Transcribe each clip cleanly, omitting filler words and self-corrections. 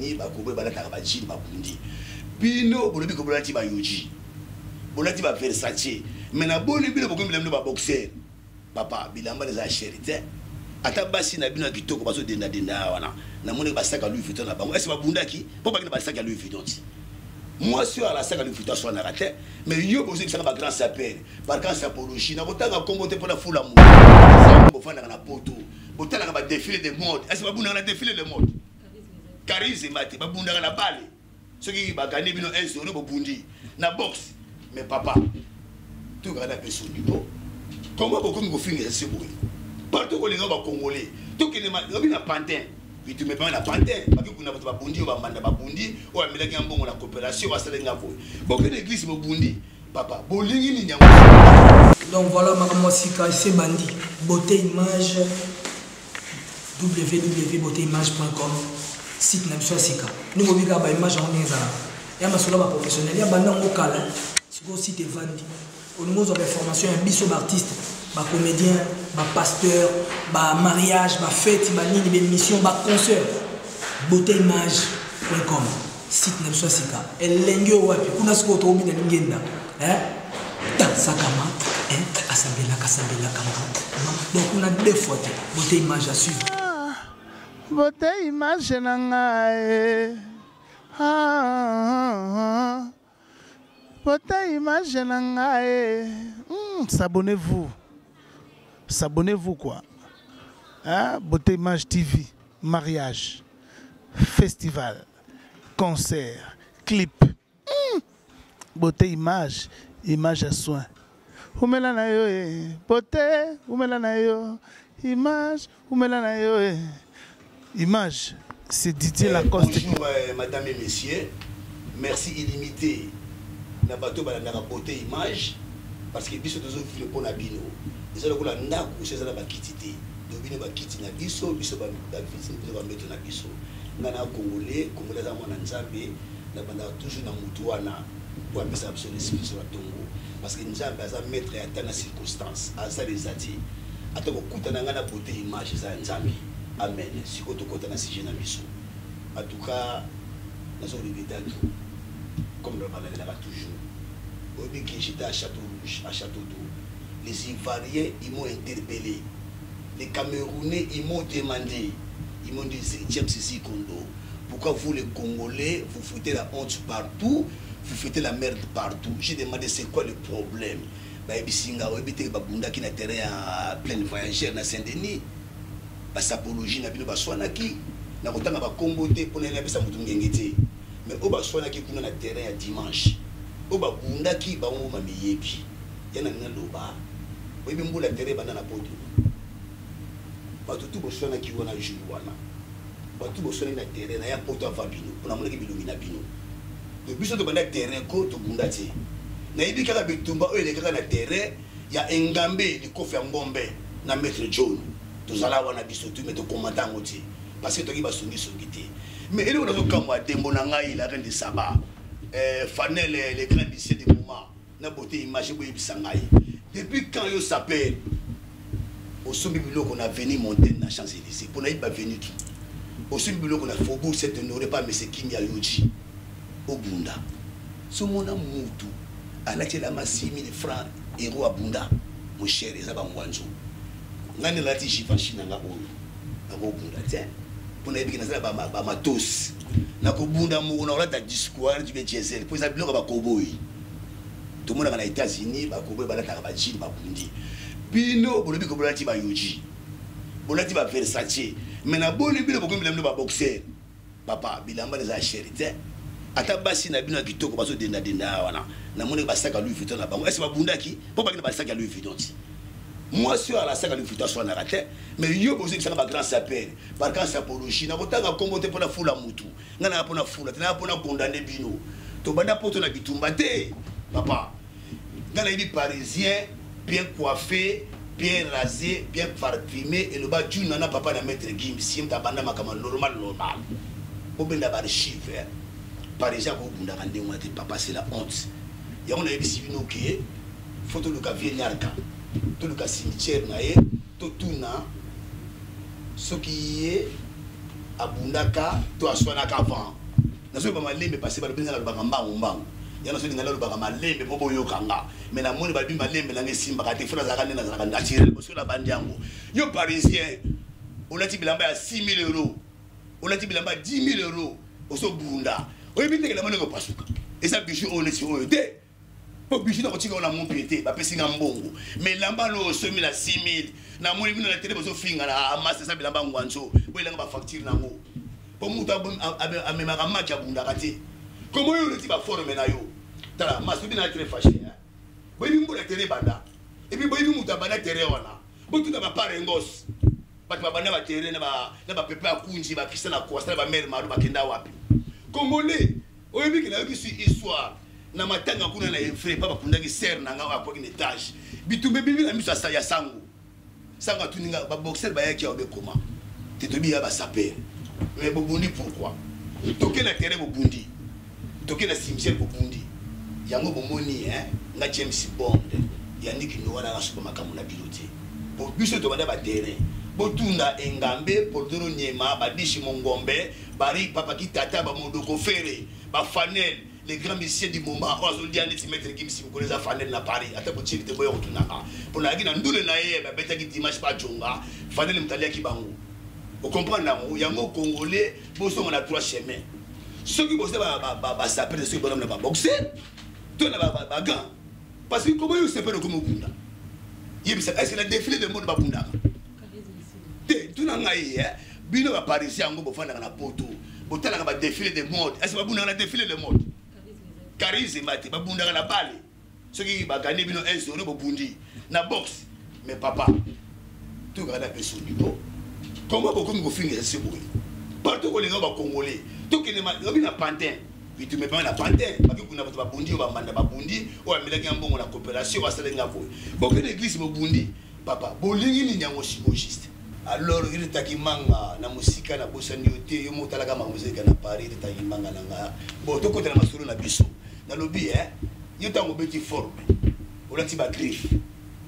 États-Unis, bakobe balata ba jean ba bundi. Bino bolobi ko bolati ba yoji. Bolati ba Versace. Mais na boni bino boko bilamno ba boxer. Papa bilamba les achérité. Ata basi na bino kitoko baso denda wana. Na moni ba sac à Louis Vuitton na bango. Est-ce ba bundaki? Pourquoi ba sac à Louis Vuitton? Moi sur la sac à Louis Vuitton soit na raté, mais yo bozo ça ba grand sapeur. Par quand ça pour Chine, botanga comboter pour la foule amour. Ça bo fana na poto. Botanga ba défilé de mode. Est-ce ba bunda na défilé de mode? Charisme mati ba bunda na balle. Ce qui va gagner bino 1-0 bo bundi na boxe. Mais papa, tout regarde un peu son niveau. Comment beaucoup me finir ce bruit? Partout que les gens congolais, tout qui est na pantin. Puis tu me prends la pantin, parce que vous n'avez pas bundi ou banda ba bundi ou a melaki mbongo la coopération va salenga vo. Beaucoup d'églises mo bundi. Papa, bolingi ni nyango. Donc voilà ma sika c'est bandi. Beauté image www.beautéimage.com site na biso sika. Nous mobika ba image en ezala. Ya masolo ba professionnel ya banda ngokala. Siko site vandi. Au niveau de la formation un biso artiste, ba comédien, ba pasteur, ba mariage, ba fête, ba nini, ba émission, ba concert. Beautéimage.com site na biso sika. Elengyo wapi kuna siko to bina ngenda. Sakama, asambela kama. Donc on a deux fois beauté image à suivre. Beauté image nangae. Beauté image nangae. S'abonnez-vous. S'abonnez-vous quoi. Beauté image TV, mariage, festival, concert, clip. Beauté image. Image à soin. Umela na yo beauté, umela na yo image, umela na yo image. C'est Didier Lacoste. Bonjour madame et messieurs. Merci illimité. Na bato ba na beauté image parce que biso tozo file pour na bino. Ils ont la ndaku c'est ça ba kitité. Do bino ba kiti na biso, biso ba biso ba mettre na biso. Ngana congolais za mwana nzambe na banda toujours na mutu wana. Pour appeler ça l'esprit sur la Tongo. Parce que nous avons un maître à dans la circonstance, à ça les ati. À ton coup, tu as la beauté image, ça Nzambi. Amen. Si tu as un sujet dans en tout cas, nous avons répété tout. Comme le parle là toujours. Au début, j'étais à Château Rouge, à Château d'Eau. Les Ivoiriens, ils m'ont interpellé. Les Camerounais, ils m'ont demandé. Ils m'ont dit, c'est James Sissi Kondo. Pourquoi vous, les Congolais, vous foutez la honte partout? Vous faites la merde partout. J'ai demandé c'est quoi le problème. Bisinga obité babunda qui na terrain à plein voyageurs na Saint-Denis. Ba sapologie na bino ba swanaki na kotanga ba kombote pour na pesa mutu ngengete. Mais o ba swanaki kuna na terrain à dimanche. O ba bunda ki ba ngoma miyebi. Yana na loba. Oyebi mbula terrain bana na poto. Ba tutu bo swanaki wana jour wana. Ba tutu bo swanaki na terrain na ya poto ava bino. Pour na bilumina bino. Le but de banda terrain ko to bundati na ibi kaka bitumba o elekaka na terrain ya engambe di kofi ngombe na maître John to zala wana biso tu meto commandant ngoti parce que to ki basungi songité mais ele on a kamwa dembo na ngai la reine de Saba Fanel les grands lycées de moment na beauté image bo ibisangai depuis quand yo s'appelle au sombi biloko na venu monter na Champs-Élysées pour na iba venu tout au sombi biloko na faubourg c'est honoré pas monsieur King ya Yoji Obunda. Ce mon amour tout. À la télé, 6 000 francs euros à Bunda. Mon cher, ils ont wanzo. Ngani lati jivan china nga oyo. Na ko Bunda tiens. Pour na biki na ba matos. Na ko Bunda mo na la ta discours du diesel. Pour ça biloko ba cowboy. Tout le monde na États-Unis ba cowboy ba la ta ba jean ba bundi. Bino bolobi ko bolati ba yoji. Bolati ba Versace. Mais na boni bino boko bilamno ba boxer. Papa bilamba les achérité. Ata basi na bino kitoko baso denda wana na moni ba sac à Louis Vuitton na bango est-ce ba bundaki pourquoi ba sac à Louis Vuitton moi sur la sac à Louis Vuitton soit na raté mais yo bozo ça ba grand sapeur par quand ça pour Chine na botanga kombote pour la foule mutu ngana pour la foule na pour na condamner bino to banda poto na bitumba te papa ngana ibi parisien bien coiffé bien rasé bien parfumé et le bas du nana papa na maître Gim sim ta banda makama normal bobenda ba chiffre par exemple, papa, c'est la honte. Il y a un épisode qui est photo de Vienarka, tout le cimetière, tout na, ce qui est abundaka to aswanaka avant nazo ba malembe passé ba benga ba mbangu yana so ngala ba malembe bobo yokanga mais na moni ba bi malembe na ngesimba kati funa zaka nena zaka ndachirele parce que la bandiango yo parisien on a dit bilamba ya 6 000 euros on a dit bilamba 10 000 euros oso bunda oyebite la moni ko pasuka et ça bijou on est sur eux po bijou na kotika na mon piété ba pesinga mbongo mais lamba lo somi la 6 000 na moni bino na télé bozo finga na amasa ça bilamba ngwanzo boyelanga ba facture nango po mutu amemaka maki abunda kati comment yo leti ba forme na yo tala masubi na très fâché boyebi mbola télé banda et puis boyebi mutu abanda télé wana botu na ba parengos ba banda ba télé na ba pepe akunji ba kisa na kwa sala ba mère maru ba kenda wapi congolais oyebi que na yo ki histoire na matanga kuna na efre pa ba kundaki serre na nga kwa une étage bitumbe bibi na miso ya sango sanga tuninga ba boxer ba yaki obe koma tetobi ya ba saper mais bobundi pourquoi toke na terrain bobundi toke na cimetière bobundi yango bomoni nga James Bond yaniki no wana na makambo na pilote bo biso to banda ba terrain botunda engambe podoro nyema badishi mongombe bari papa kitata ba modoko fere ba fanel les grands messieurs du moment ozoliane ti mettre qui si ko les fanel na Paris ata ko chiri te boyo kutunaka pona akina ndule na ye ba beta ki dimanche pa jonga fanel mtalia kibango o comprendre nango yango congolais boso on a trois chemins ceux qui bossent ba saper de ceux bonhomme na ba boxer to na ba gant parce que comment ils se perdent comme bunda yebisa est-ce que le défilé de mode ba bunda te tuna ngai bino ba parisien ngo bofanda na poto botala ba défilé de mode est-ce que ba bunda na défilé de mode charisme mati ba bunda na balle ceux qui ba gagner bino 1-0 bo bundi na boxe mais papa tout regarde pe sur niveau comment beaucoup me finir ce bruit partout que les gens ba congolais tout que les na pantin puis tu me pas na pantin parce que kuna ba bundi ba manda ba bundi o amela ki mbongo na coopération ba sala ngako beaucoup d'église bo bundi papa bolingi ni nyango chigogiste alors il takimanga na musika na bosani yote yo motala kama musika na Paris takimanga nanga bo to kotela masolo na biso na lobby yo tango beti forme o lati ba griffe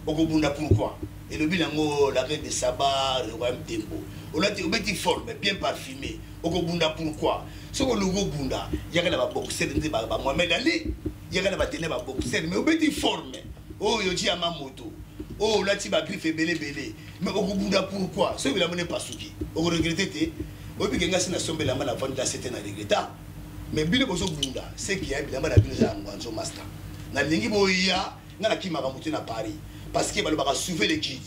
okobunda pourquoi et le bilango la reine de Saba le royaume tempo o lati beti forme bien parfumé okobunda pourquoi soko logo bunda yaka na ba boxer nde ba Mohamed Ali yaka na ba tene ba boxer mais obeti forme oh yo ji ama moto oh lati ba griffe belé mais okobunda pourquoi so bila mone pasuki oko regretter te obi kenga sina sombela mala vanda c'était na regretta mais bile bozo bunda c'est qui a bila mala bino za ngwanzo master na lingi boya ngala kimaka mutu na Paris parce que balobaka sauver les guides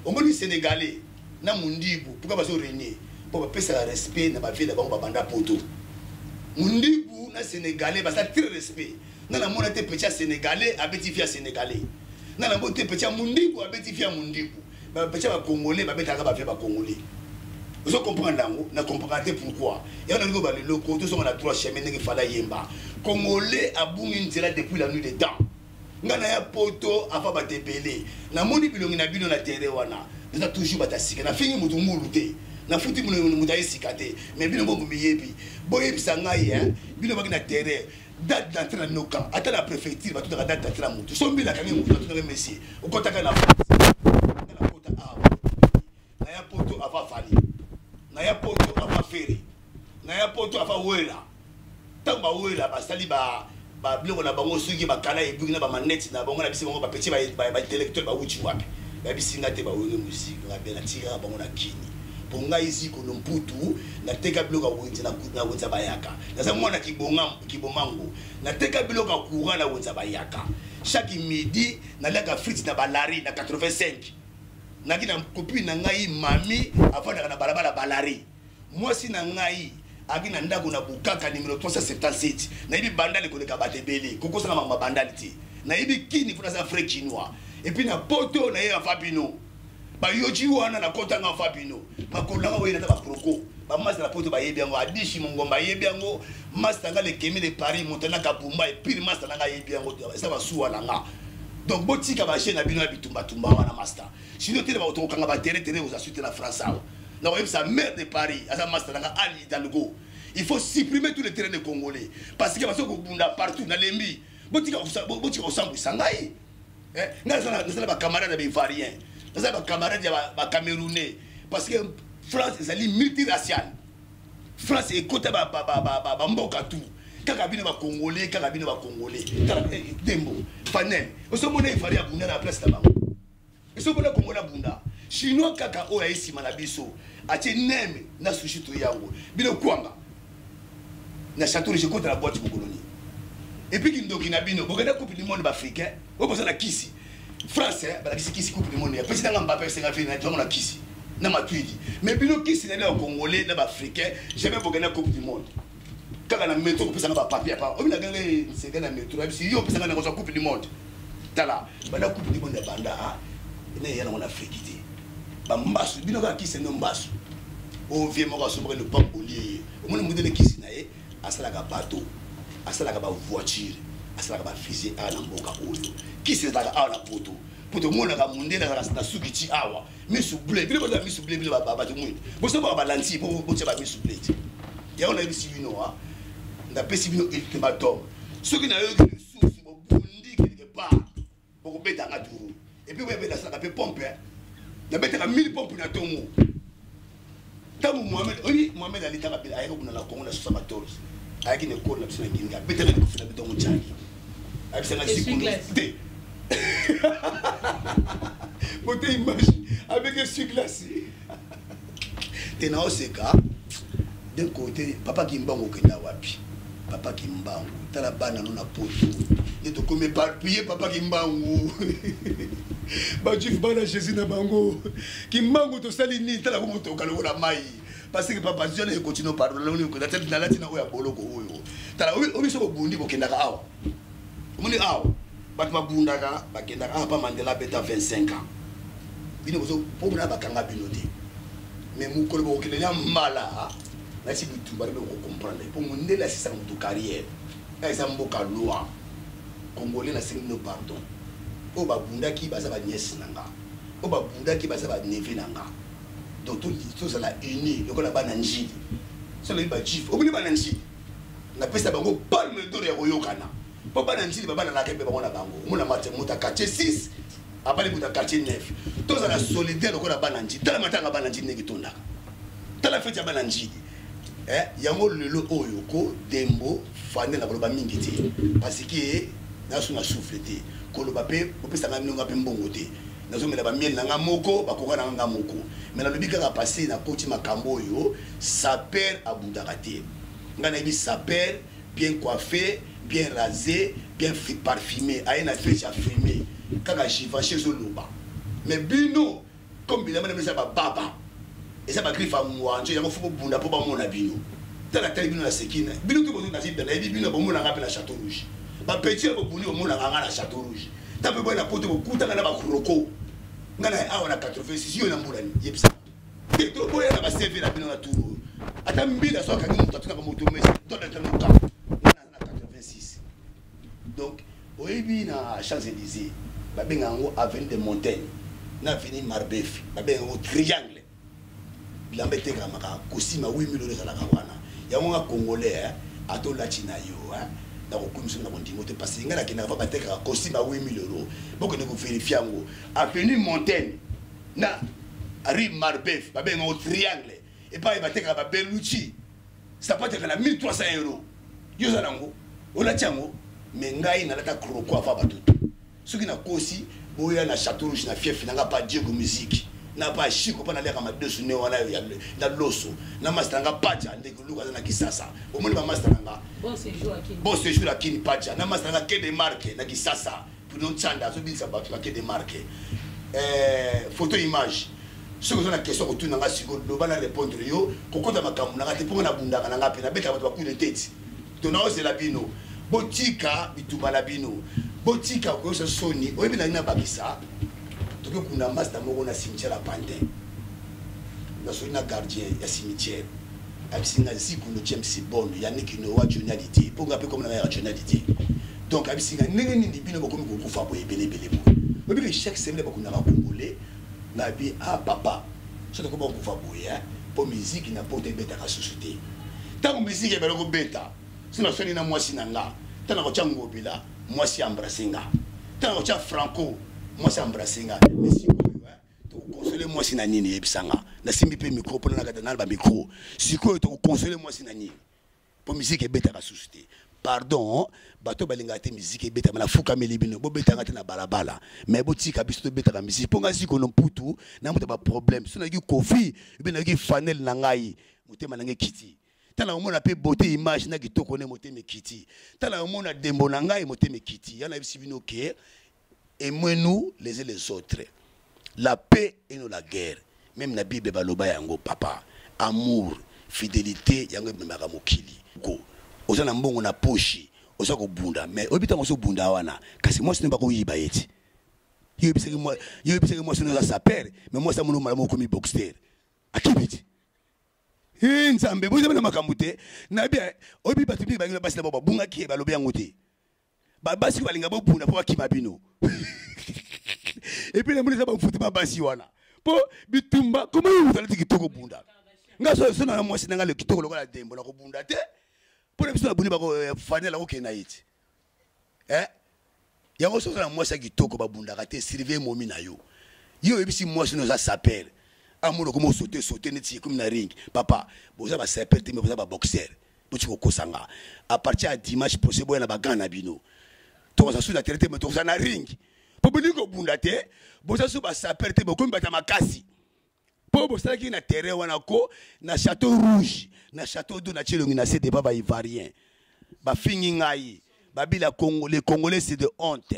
au moni sénégalais na mundibu pourquoi bazo régner pour ba pesa respect na ba vie na bango banda poto mundibu na sénégalais ba ça très respect na mona te petit sénégalais abeti fia sénégalais na bote petit mundibu abeti fia mundibu ba petit ba congolais ba betaka ba fia ba congolais vous comprenez na comprendre pourquoi et on a dit ba le locaux tous on a trois chemins qui fala yemba congolais a bungi nzela depuis la nuit des temps ngana ya poto afa ba tepele na moni bilongi na bino na terre wana ça toujours ba tasika na fingi mutu ngulu te na futi mutu ayisika te mais bino bongo miyebi boyebisa ngai bino baki na terre date d'entrée na noka ata la préfecture ba tout date d'entrée na mutu sombila kangi mutu tout monsieur o kotaka na na kota na ya poto afa fali na ya poto afa feri na ya poto afa wela tamba wela basali ba biloko na bango soki bakala ebuki na ba manette na bango na bisi bango ba petit ba intellectuel ba uchi wapi ba bisinga te ba wele musique na bela tira bango na kini bonga ici ko lomputu na teka biloko wonza na wonza bayaka na za mwana kibomango na teka biloko courant na wonza bayaka chaque midi na laka frites na balari na 85 na kina copine na ngai mami afana na balabala balari moi si na ngai akina ndako na bukaka numéro 377 na ibi bandali koleka batebele kokosa na mama bandali ti na ibi kini kuna sa frère chinois et puis na poto na ya fabino ba yoji wana na kota nga fabino makolanga we na ba proko ba master na poto ba yebi yango adishi mongomba yebi yango master nga le kemi de Paris montana kabumba et puis master nga yebi yango ça va suwa nga donc botika ba chaîne na bino bitumba tumba wana master sinon tele ba otokanga ba tere aux assurer la France na sa maire de Paris asa master nga Ali Hidalgo il faut supprimer tous les terrains de Congolais parce que parce que bunda partout na lembi botika osambu sangai na ba camarades ba ivoiriens na ba camarades ba camerounais parce que France est multiraciale France ekota ba mboka tout kaka bino ba congolais dembo fanel osomona ifari abunda na place tabango osomona kongola bunda chinois kaka oya isima na biso atie neme na sushi to yango bino kwanga na château de contre la boîte colonie et puis kindoki na bino bokenda coupe du monde africain o posa na kisi français ba la kisi coupe du monde ya président Mbappé c'est ngafini na tongo na kisi na matuidi mais bino kisi na congolais na ba africain jamais bokenda coupe du monde kaka na métro pesa na ba papier pa obi na gale c'est na métro si yo pesa na ko coupe du monde tala bana coupe du monde banda ne yana en Afrique ti ba mbasu bino ka kisi no mbasu o vie mo ka so le pas polier o mo modele kisi na ye asala ka bateau asala ka ba voiture asala ka ba fusil a na mboka oyo kisi ta ka na poto poto mo na ka mundela ka na sukiti awa misu blé bino ba misu blé bino ba tumu bo so ba lanti bo tse ba misu blé ya on a bisi bino ha na pesi bino ultimatum soki na yo ki susu bo bundi quelque part pour beta nga duru et puis ouais la ça peut pomper na beta ka 1000 pompes na tongo tamu Mohamed Ali takabila ayeko kuna la Congo na 74 ayeki ne ko na bisina nginga beta na ko fina bitongo chaki abisa na sikulo de Moté image avec un suglace tena oseka d'un côté papa Kimbango kenda wapi papa Kimbango tala bana no na poto et to comme éparpillé papa Kimbango ba jif bana Jésus na bango Kimbango to salini tala ko moto kalo la mai parce que papa Dieu ne continue par le ko tala na latina o ya boloko oyo tala obi so bundi bo kenda ka awa moni awa bat mabunda ka ba kenda ka pa Mandela beta 25 ans bino ko so po na ba kanga binote mais mu ko bo kele ya mala na si bitu ba ko comprendre pour mon ndela si ça mon carrière ça mboka loi congolais na singno pardon o ba bunda ki ba za ba nièce nanga o ba bunda ki ba za ba neveu nanga donc tout ça la uni le ko la ba na njili ça le ba jif o bini ba na njili na pesa bango palme d'or ya koyokana po ba na njili ba na la kembe ba na bango mo na mate muta quartier 6 apali muta quartier 9 tout ça la solidaire ko la ba na njili tala matanga ba na njili ngi tondaka tala fete ba na njili yango lelo oyo ko dembo fane na koloba mingi te parce que na suna souffle te koloba pe opesa nga minonga pe mbongo te nazo mela ba miel na nga moko ba koka na nga moko mais na lobi kaka passer na koti makambo oyo sa père abundaka te nga na bi sa père bien coiffé bien rasé bien parfumé ayena fête fumé kaka jiva chez Zoloba mais bino comme bila mena ba baba et ça va griffe à moi je yango faut bunda po ba mona bino tala tala bino na sekina bino to bozo na zibe na bino ba mona ngapela château rouge ba petit ba buni ba mona nganga na château rouge ta pe bona poto ko kuta na ba kuroko ngana awa na 86 yo na mbulani yebisa to boya na ba CV na bino na tour ata mbila so ka ngi mutatu ka moto mesi to na tanuka na 86 donc oyebi na Champs-Élysées ba benga ngo avenue des Montagnes na avenue Marbef ba benga ngo triangle bilambete kamaka kosima 8000 € la kawana ya mwanga congolais atola china yo na ko kumisa na bondimo te parce que ngala kina va bateka kosima 8000 € boko ne ko vérifier ngo avenue Montaigne na rue Marbef ba benga au triangle et pas bateka ba Belucci ça peut être na 1300 € yo za nango ola tiango mais ngai na lata kroko afa batutu soki na kosi boya na château rouge na fief nanga pas Diego musique na pas chico pas na leka ma deux ne wana ya na loso na master pacha ndeko luka na kisasa omoni ba master nga bon séjour akini pacha na master nga ke de marque na kisasa pour non chanda so bisa ba ke de marque photo image ce que na question ko tuna nga siko do bana répondre yo kokota makamu na te ponga na bunda kana ngapi na beta ba ku de tête to na ose la bino botika bituba la bino botika ko so soni oyebi na bakisa to kuna master moko na cimetière à Pantin na so na gardien ya cimetière abisinga ziku no James Bond ya nikino wa journalité ponga pe comme na rationalité donc abisinga nenge ni bino bokomi ko kufa bo ebele bo obi chaque semaine bakuna ba congolais na bi papa so to ko ba kufa bo ya po musique na pote beta ka société tant musique e belo ko beta sina soni na mwasi nanga tana ko chango bila mwasi embrassinga tana ko cha franco moi c'est embrasser nga mais si to consoler moi c'est na nini ebisanga na simbi pe micro pour na kata na ba micro siko to consoler moi sinani pour musique et beta ka susciter pardon bato balinga te musique et beta na fuka melibino bo beta ngate na balabala mais bo tika biso beta ka musique pour ngasi ko no putu na muta ba problème so na ki kofi be na ki fanel na ngai mutema na ngai kiti tala omona pe beauté image na kitoko ne motema kiti tala omona dembo na ngai motema kiti yana bisibino ke et moi nous les autres la paix et non la guerre même la Bible baloba yango papa amour fidélité yango memaka mokili ko ozana mbongo na poshi oza ko bunda mais obita ngoso bunda wana kasi moi ce n'est pas ko yiba yeti yo biseki moi ce n'est pas sa père mais moi ça mono malamo komi boxer akibiti nzambe boza na makamute na bien obi batubi ba ngila basi na baba bunga ki baloba yango te ba basi balinga bo bunda po akima bino et puis les gens ne foutent pas basi wana po bitumba comment vous allez kitoko bunda ngaso so na moi sinanga le kitoko lokola dembo la ko bunda te pour biso na buni ba ko fanela ko kena yiti yango so na moi sa kitoko ba bunda ka te servir momi na yo yo ebisi moi so na sapere amulo ko mo sauter neti comme na ring papa boza ba sapere te me boza ba boxer bochi ko kosanga à partir à dimanche procès boya na ba gana bino to sa sous la traité me to na ring Pobuliko bundate, bosa suba saperte bokum bata makasi. Pobo salaki na terrain wana ko na château rouge, na château d'eau na chilongi na c'est des baba ivoirien. Ba fingi ngai, babila Congolais, Congolais c'est de honte.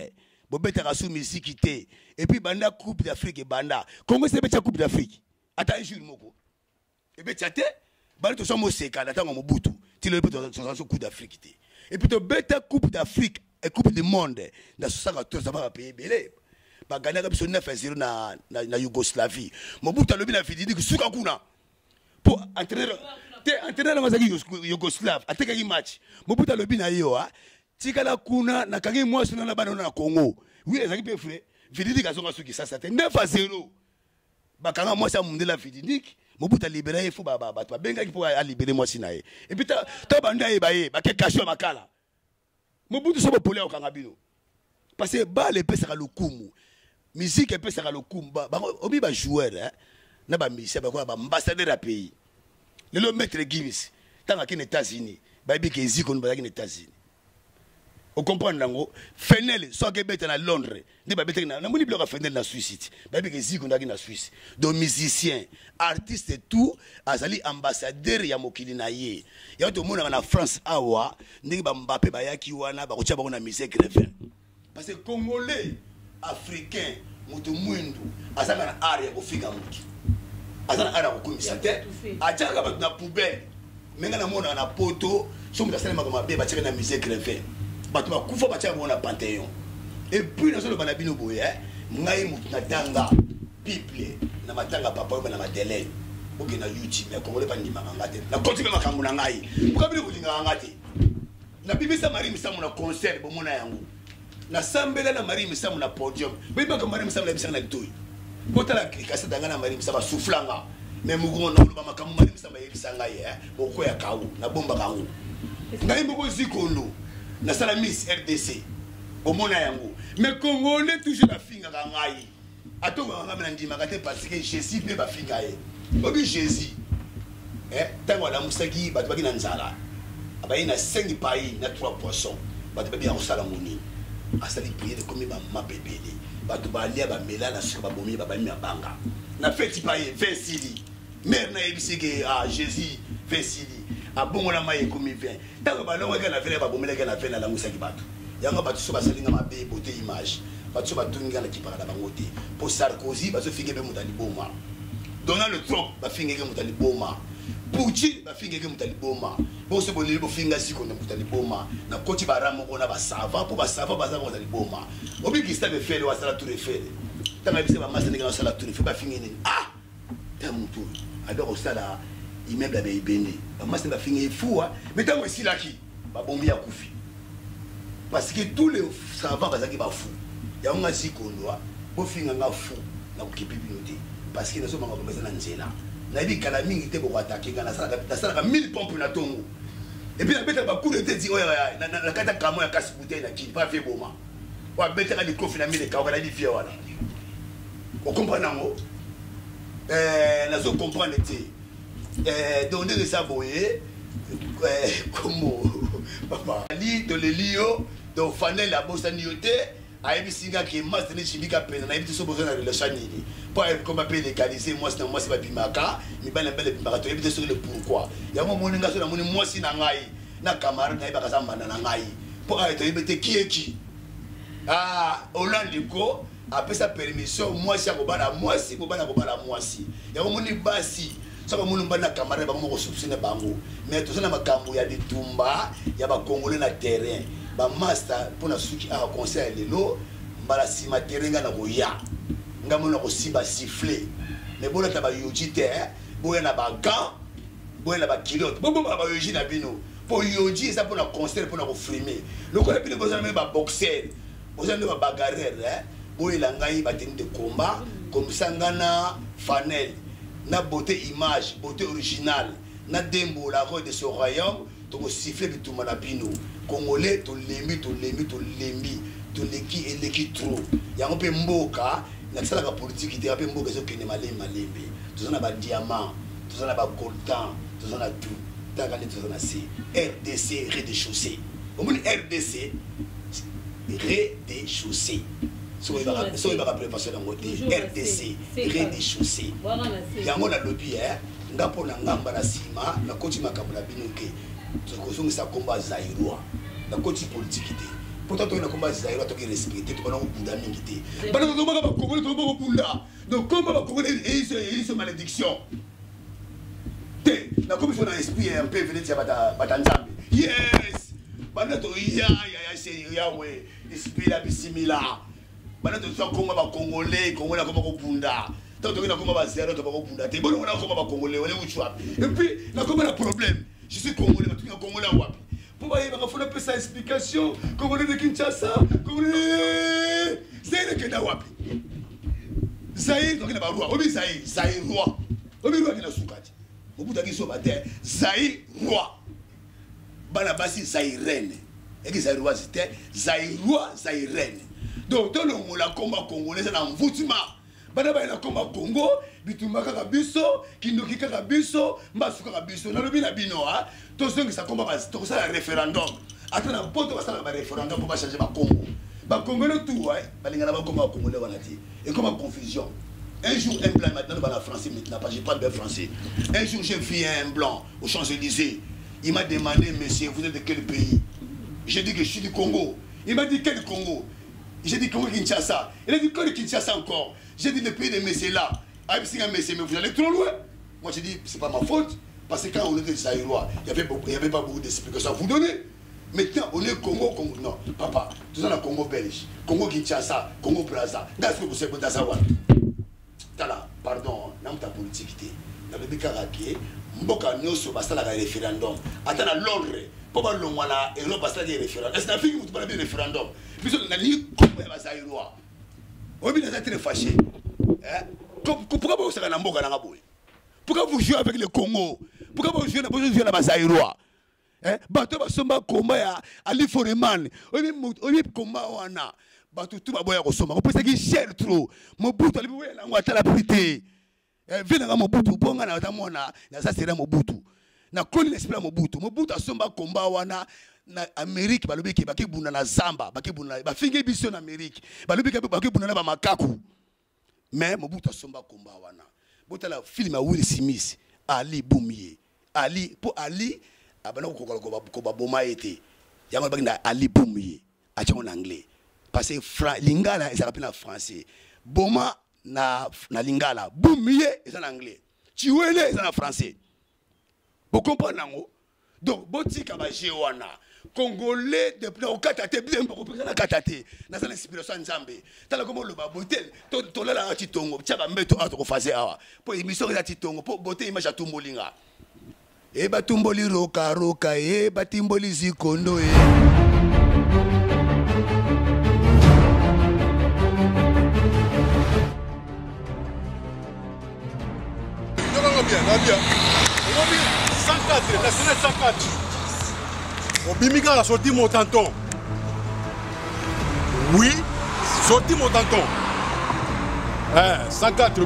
Bobeta rasu misikité et puis banda coupe d'Afrique et banda. Congo c'est beta coupe d'Afrique. Attends un jour moko. Et beta te, banda to somo seka na tango mobutu. Ti le beta so coupe d'Afrique té. Et puis to beta coupe d'Afrique et coupe du monde dans ce sac ça va payer belé ba gagner comme 9-0 na Yougoslavie Mobutu lobi na vididi que suka kuna pour entraîner na mazaki Yougoslave ateka ki match Mobutu lobi na yo tika la kuna na kangi mwasi na bana na Congo oui ezaki pe frère vididi ka zonga suki ça c'était 9-0 ba kanga mwasi amundela vididi Mobutu libérer fo ba benga ki pour libérer mwasi na ye et puis ta banda ye ba ke kasho makala Mobutu sobo polé au Kangabino. Parce que ba le pesa le kumu. Musique pesa le kumu. Ba obi ba joueur na ba musicien ba ambassadeur à pays. Le maître Gims tant qu'en États-Unis, ba bi ke ziko no ba aux États-Unis. On comprend nango Fenel so ke beta na Londres, ne ba beta na moni bloc Fenel na Suisse. Ba bi ke ziko na Suisse. Donc musicien, artiste et tout, azali ambassadeur ya mokili na ye. Ya to mona na France awa, ndenge ba Mbappé ba yaki wana ba ko tia ba na musique refrain. Parce que Congolais, Africain, mutu mwindu, azanga na area ko fika mutu. Azana area ko kumisa te. Ajaka ba na poubelle. Menga na mona na poto, so mutu asala makama be ba tia na musique refrain. Bato ba kufa ba tia na Panthéon. Et puis na so le banabino boye, ngai mutu na danga, Bible, na matanga papa na Madeleine. Ok na YouTube mais Congolais pas ndima ngate na continue makambo na ngai pokabili kulinga ngate na bibisa Marie Misamu na concert bomona yango na sambela na Marie Misamu na podium biba ka Marie Misamu na bisanga na litoi botala kasa danga na Marie Misamu soufflanga mais mugo na ba makambo Marie Misamu yebisanga ye boko ya kawu na bomba kangu ngai moko zikondo na sala Miss RDC bomona yango mais Congolais toujours na finga ka ngai atonga ngame na ndima kate parce que Jésus pe ba finga ye Obi Jésus, tant la moussaki, bah tu vas dire nzala, abaye na 5 pailles, na 3 poissons, bah tu vas dire en salamoni, à ça les prières de comme ma bébé, bah tu vas aller à Mela na sur babomi, bah mi abanga, na fait pailles 20 sili, mère na ebisege ah Jésus 20 sili, a bon la maille comme 20, tant que bah non on a fait babomi la gana fait la moussaki batu, yanga bah tu sois salinga ma bé beauté image, bah tu vas tunga la qui parle la bangote, pour Sarkozy bah tu figue be mutani boma. Donald Trump ba fingeke mutali boma Putin ba fingeke mutali boma bo se boneli bo finga siko na mutali boma na koti baramo ona ba sava po ba sava ba za mutali boma obi kista be fele wa sala tour fele tanga bise ba masa ndika sala tour fele ba fingeni ta mutu ado sala immeuble ba ibende ba masa ba finge fuwa metango esilaki ba bombi ya kufi parce que tous les savants bazaki ba fou ya nga siko ndo bo finga nga fou na kukipipi noté parce que nous sommes en train de faire ça. Nous avons dit que la mine était pour attaquer. Nous avons 1000 pompes dans Tongo. Et puis, nous avons coup de tête dit, la carte de camion a cassé bouteille, qui pas fait bon. On a mis les coffres, on a mis les carottes, on a dit, on comprend. nazo comprendre te donc ndenge ça boye comment papa ali de lelio donc fanel la bossa niote ayebi singa ki master ne chimika pena na yebi so besoin na relation nini pour comme appeler légaliser moi c'est pas bimaka mi bana belle bimaka to yebi so le pourquoi ya mo moninga so na moni moi si na ngai na camarade na yeba kasa manda na ngai pour être yebi te qui Hollande ko après sa permission moi si akobana moi si kobana moi si ya mo moni basi saba munu mbana camarade ba mo ko soupçonner bango mais tout ça na makambo ya ditumba ya ba congolais na terrain ba master pour na suki a conseil lelo mbala sima terrain na koya ngamo na ko siba siffler mais bona ta ba yoji te boya na ba gant boya na ba kilote bo ba yoji na bino pour yoji ça pour na conseil pour na ko frimer le ko bino besoin même ba boxer besoin de ba bagarreur boya la ngai ba tenue de combat comme sangana fanel na beauté image, beauté originale, na dembo la roi de ce royaume, to siffler de tout manabino. Congolais, to lembi, to leki et leki trop. Ya un peu mboka, na sala ka politique qui rappelle mboka zo kene malembe. Tout ça na ba diamant, tout ça na ba coltan, tout ça na tout. Ta gane tout ça na C. RDC rez-de-chaussée. Au moins RDC rez-de-chaussée. So il va rappeler parce que dans côté RDC rez-de-chaussée. Yango na lobby ngapo na ngamba na sima na koti makambo na binoke. Tukozonga sa combat zairwa. Na koti politique té. Pourtant to na combat zairwa to ki respecter to bana kubunda mingi té. Bana to ba Congolais to ba kubunda. Donc comment ba Congolais et malédiction. Té na comme na esprit un peu venir bata nzambe. Yes. Bana to ya c'est Yahweh. Esprit la bisimila. Bana to so kongo ba Congolais na koma ko bunda to na koma ba zéro to ba ko bunda te bono na koma ba Congolais wala uchwa et puis na koma na problème je suis Congolais tu es Congolais wapi pour ba yeba faut na sa explication Congolais de Kinshasa Congolais c'est le kenda wapi Zaïre to kina ba roi obi Zaïre roi obi roi kina sukati obuta ki so ba te Zaïre roi bana basi Zaïrene et que Zaïre roi c'était Zaïre roi Zaïrene. Donc, dans le monde, la combat congolais, c'est un voutima. Bana ba na combat Congo, bitumba kaka biso, kindoki kaka biso, mbasu kaka biso. Na lobi na bino ha, to songi sa combat ba to ça référendum. Ata na poto ba ça ba référendum pour ba changer ba Congo. Ba Congolais tout ouais, ba linga na ba combat congolais wana ti. Et comme confusion. Un jour un blanc maintenant ba la français maintenant pas j'ai pas de français. Un jour j'ai vu un blanc aux Champs-Élysées. Il m'a demandé monsieur, vous êtes de quel pays? J'ai dit que je suis du Congo. Il m'a dit quel Congo? J'ai dit Congo Kinshasa. Il a dit Congo Kinshasa encore. J'ai dit le pays de Messé là. Ah, mais vous allez trop loin. Moi j'ai dit c'est pas ma faute. Parce que quand on était Zaïrois, il n'y avait pas beaucoup d'explications à vous donner. Maintenant on est Congo. Non, papa, tout ça dans Congo belge. Congo Kinshasa, Congo Brazza. Qu'est-ce que vous savez dans ça? Tala, pardon, dans ta politique. Dans le Bikaraki, Mboka Nyoso, basta la référendum. Attends à Londres. Pourquoi l'on a Europe basta des référendum? Est-ce que la fille vous parle bien référendum? Puis on a dit comment va Zaïrois. On est très fâché. Pourquoi vous savez dans Mboka Nangaboy? Pourquoi vous jouez avec le Congo? Pourquoi vous jouez dans la Zaïrois? Bateau va somba combat à l'Iforeman. On est combat wana. Bateau tout va boire au sommet. On peut se dire cher trop. Mon bout à l'Ivoire la ngwata la prité. Venez à mon bout pour nga na tamona. Na ça sera mon bout. Na koli l'esprit mon bout. Mon bout à somba combat wana. Na Amérique balobi ke baki buna na Zamba baki buna ba finge biso na Amérique balobi ke baki buna na ba makaku mais mobuta somba komba wana bota la film ya Will Smith Ali Boumie Ali pour Ali abana ko ba boma été yango baki na Ali Boumie a en anglais parce que lingala ils appellent en français boma na lingala Boumie c'est en anglais Chiwele c'est en français vous comprenez ngo donc botika ba jewana Congolais depuis au Katate bien pour représenter la Katate dans une inspiration nzambe tala comme le babotel to la titongo tchaba mbeto a to fazer awa pour émission ya titongo pour boter image ya tumbolinga e batumboli roka roka e batimboli zikondo e bien 104 national 104 Obimika a sorti mon tanton. Oui, sorti mon tanton. 104,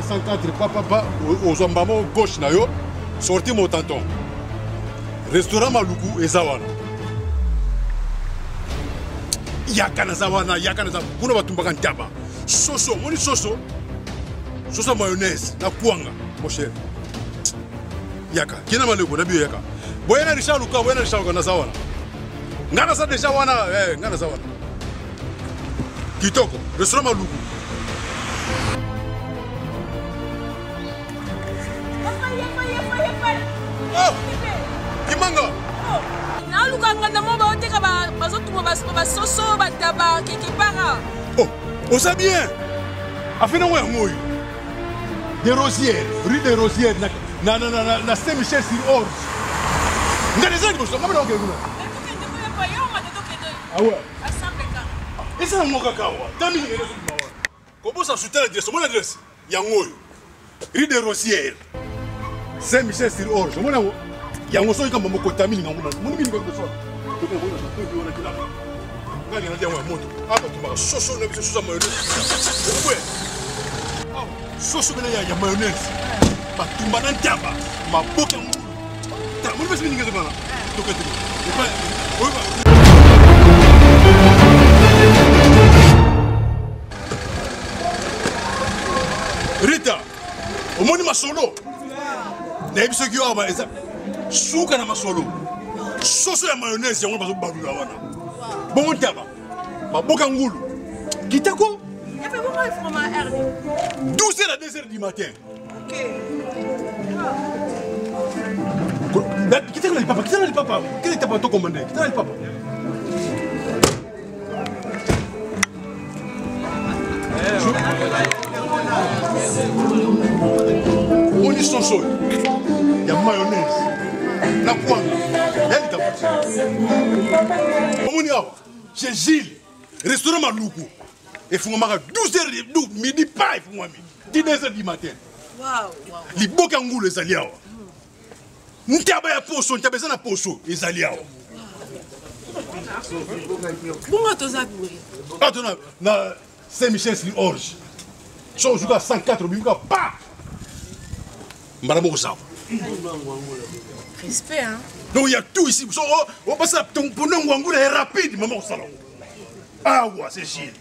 104, papa, aux ombamons gauche, nayo, sorti mon tonton. Restaurant Maluku et Zawana. Yakana Zawana, Yakana Zawana, pour nous battre un tabac. Soso, mon soso, soso mayonnaise, la kuanga, mon cher. Yaka, qui n'a pas le goût, n'a Yaka. Boyana Richard Luka, Boyana Richard Luka, Zawana. Ngana sa déjà wana, Ngana Zawana. Kitoko, restaurant Maluku. Oh, Kimanga. Na luka nganda mo ba oteka ba bazotuma ba soso ba taba quelque part. Oh, on sait bien. Afin de moi ngoy. Des Rosières, rue des Rosières na Saint-Michel sur Orge. Ngana zaki boso, ngaba ngeke kuna. Ah ouais. Et ça mon kakawa. Tami ngene so mawa. Kobo sa soutenir l'adresse, mon adresse. Ya ngoy. Rue des Rosières. Saint-Michel sur Orge. Mon awo. Ya ngoso ikamba mo kontamini ngamuna. Muni mini ko so. Ko ko na ko na kila. Ngani na dia wa moto. Aba tumba soso na biso soso mayonnaise. Okwe. Soso bena ya mayonnaise. Ba tumba na taba. Ma boka ngulu. Ta muni besi ninga zona. To ko tini. Oba. Rita. Omoni masolo. Na ebiso ki aba eza. Suka na masolo. Soso ya mayonnaise yango bazo balula wana. Bon taba. Ba boka ngulu. Kitako. Et puis comment il faut ma herbe? 12h à 2h du matin. OK. Kitako na papa, kitako na papa. Quel est ton commandé? Kitako na papa. On y sont chauds. Il y a mayonnaise. La pointe. Il y a des tabacs. Chez Gilles, restaurant Maluku. Et faut m'arrêter 12h midi pas il faut moi 10h du matin. Waouh. Les bokangou les aliawa. Ntaba ya poso, ntaba za na poso les aliawa. Bongo tozaburi. Attends na Saint-Michel sur Orge. So joue à 104 bimuka pa. Madame Osawa. Respect hein. Donc il y a tout ici. So on passe ton ponon ngwangu est rapide maman Osawa. Ah ouais, c'est Gilles.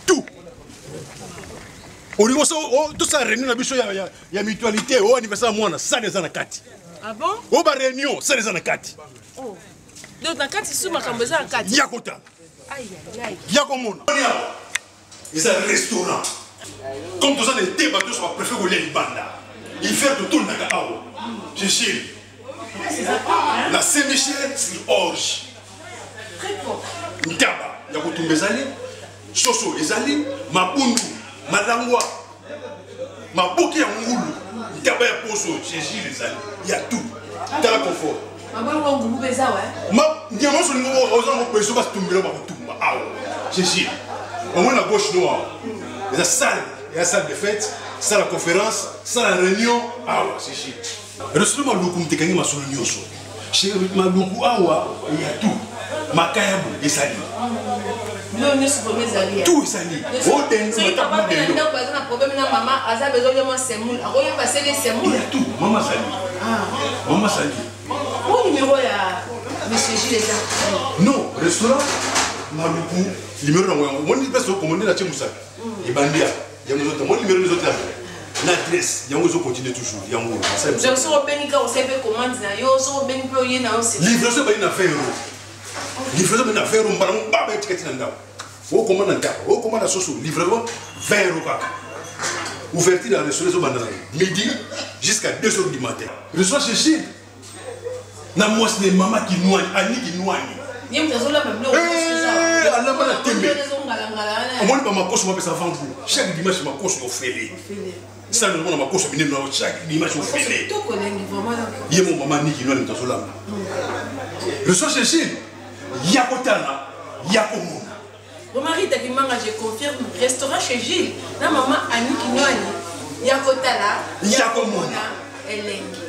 Tout. Au niveau tout ça réunion la mutualité au anniversaire moi ça les anakati. Ah bon? Au ba réunion ça les anakati. Oh. Donc na kati sous makambo za kati. Yakota. Aïe aïe. Yakomona. C'est un restaurant. Comme tout ça les débats tous va préférer au Libanda. Il fait tout le nagao. C'est Gilles. La Saint-Michel sur Orge. Très fort. Ntaba ya kutumba ezali soso ezali mabundu malangwa maboki ya ngulu ntaba ya poso chez ezali ya tout tala confort Mabongo ngubu beza ouais. Ma nyama so ngo ozango peso ba tumbela ba kutumba awo chez au moins la gauche noire la salle de fête salle de conférence salle de réunion awo chez restaurant Maluku mtekangi masolo nyoso chez Maluku awa il y a tout. Makayabu ezali. Non, ne se promet zali. Tout ezali. O den c'est papa qui a un problème na maman, aza besoin de moi semoule. Aroya passer les semoules. Il y a tout. Maman Sali. Ah. Maman Sali. Au numéro ya monsieur Gilles là. Non, restaurant Maluku, numéro na moi ni peso commander la Tchemusa. Et bandia. Il y a mon numéro des autres là. L'adresse, il y a on continue toujours. Il y a mon. Je suis au Benica, on sait pas comment dire. Yo, sur au Benica, il y a aussi. Livraison pas une affaire. Livraison pas une affaire. On va pas mettre quelque chose là. Au commande en cas, au commande à soso. Livraison 20 €. Ouverture dans le restaurant midi jusqu'à 2h du matin. Restaurant chez Chine. Na moi c'est maman qui noie, Annie qui noie. Il y a une raison là même là. Allah m'a tembe. Moi pas ma coche moi ça vendre. Chaque dimanche ma coche au fêlé. Ça le monde ma coche venir chaque dimanche au fêlé. Tout connaît vraiment là. Il y a mon maman ni qui noie dans là. Restaurant chez Chine. Yakotana, Yakomona. Mon mari t'a dit manga je confirme restaurant chez Gilles. Na maman Annie qui noie. Yakotala, Yakomona. Elengi.